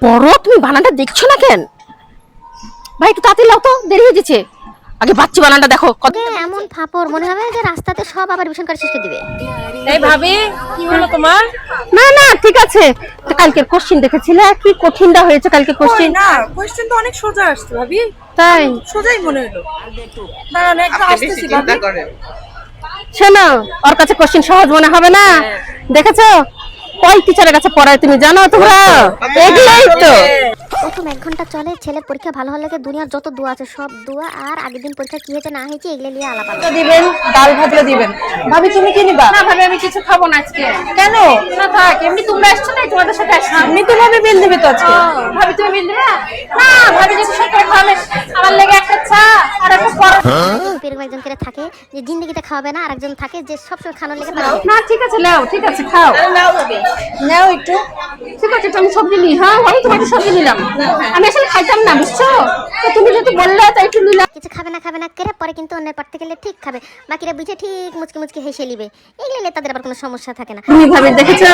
পড়ো, তুমি বানানটা দেখছো না কেন? ভাই একটু তাড়াতাড়ি লাও তো, দেরি হয়ে যাচ্ছে। আগে বাচ্চা বানানটা দেখো। এমন ফাপড় মনে হবে যে রাস্তাতে সব আবার ভীষণ করে শিখে দিবে। এই ভাবি, কি হলো তোমার? না না ঠিক আছে। তো কালকের কোশ্চেন দেখেছিলে, কি কঠিনটা হয়েছে কালকে কোশ্চেন? না, কোশ্চেন তো অনেক সোজা আসছে ভাবি। তাই সোজাই মনে হলো। দাঁড়ান, একটু আসতেছি ভাবি। শোনো, ওর কাছে কোশ্চেন সহজ মনে হবে না। দেখেছো কয় টিচারের কাছে পড়ায় তুমি জানো তোমরা? এগুলাই তো। প্রথম 1 ঘন্টা চলে, ছেলের পরীক্ষা ভালো হলে দুনিয়ার যত দোয়া আছে সব দোয়া, আর আগের দিন পরীক্ষা কি হয়েছে না হয়েছে এগুলো নিয়ে আলাপ আলোচনা। দিবেন, ডাল ভাজলে দিবেন। ভাবি তুমি কি নিবা? না ভাবি, আমি কিছু খাবো না আজকে। কেন? না থাক, এমনি তোমরা আসছো না, তোমাদের সাথে আসছি। আমি তো ভাবি বিল দিবে তো আজকে। ভাবি তুমি বিল দিবে? না ভাবি, যদি সকালে খাবে আমার লেগে একটা চা আর একটা পরোটা। এরকম একজন করে থাকে যে জিন্দগিতে খাওয়াবে না, আর একজন থাকে যে সবসময় খানোর লেগে পাঠাবে। না ঠিক আছে, নাও, ঠিক আছে খাও। নাও ভাবি, নাও একটু। ঠিক আছে, তো আমি সবজি নিই। হ্যাঁ আমি তোমাকে সবজি নিলাম। আমি আসলে খাইতাম না বুঝছো, তো তুমি যদি বললে তাই একটু নিলাম। কিছু খাবে না করে পরে কিন্তু অন্যের পারতে গেলে ঠিক খাবে, বাকিরা বুঝে ঠিক মুচকি মুচকি হেসে নিবে। এগুলো তাদের আবার কোনো সমস্যা থাকে না। তুমি ভাবি দেখেছো,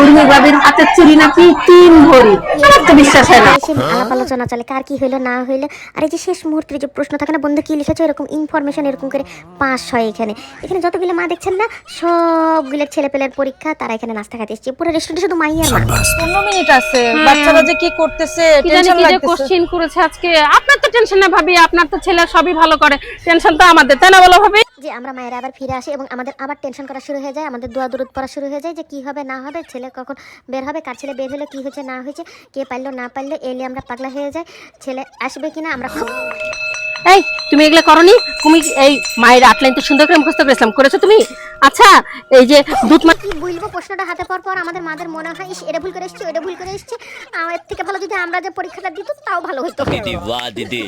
উর্মি ভাবির হাতের চুড়ি নাকি 3 ভরি। আমার তো বিশ্বাস হয় না। এসে আলাপ আলোচনা চলে কার কি হইলো না হইলো, আর এই যে শেষ মুহূর্তে যে প্রশ্ন থাকে না, বন্ধু কি লিখেছো, এরকম ইনফরমেশন এরকম করে পাস হয়। এখানে এখানে যতগুলো মা দেখছেন না, সবগুলো ছেলেপেলের পরীক্ষা, তারা এখানে নাস্তা খাতে এসেছে। পুরো রেস্টুরেন্টে শুধু মাইয়া মা। 15 মিনিট আছে, বাচ্চারা যে কি করতেছে, কি জানি টেনশন কি যে লাগতেছে। কোশ্চেন করেছে আজকে। আপনার তো টেনশন না ভাবি, আপনার তো ছেলে সবই ভালো করে, টেনশন তো আমাদের, তাই না বলো ভাবি? যে আমরা মায়েরা আবার ফিরে আসি এবং আমাদের আবার টেনশন করা শুরু হয়ে যায়, আমাদের দোয়া দরুদ পড়া শুরু হয়ে যায় যে কি হবে না হবে, ছেলে কখন বের হবে, কার ছেলে বের হলো, কি হয়েছে না হয়েছে, কে পারলো না পারলো, এলে আমরা পাগলা হয়ে যাই, ছেলে আসবে কিনা আমরা খুব। এই তুমি এগুলা করনি? তুমি এই মায়ের 8 লাইন তো সুন্দর করে মুখস্থ করেছিলাম, করেছো তুমি? আচ্ছা এই যে দুধ মা কি বলবো, প্রশ্নটা হাতে পর পর আমাদের মাদের মনে হয় ইস এটা ভুল করে এসছি, ওটা ভুল করে এসছি, এর থেকে ভালো যদি আমরা যে পরীক্ষাটা দিত তাও ভালো হতো। वाह दीदी।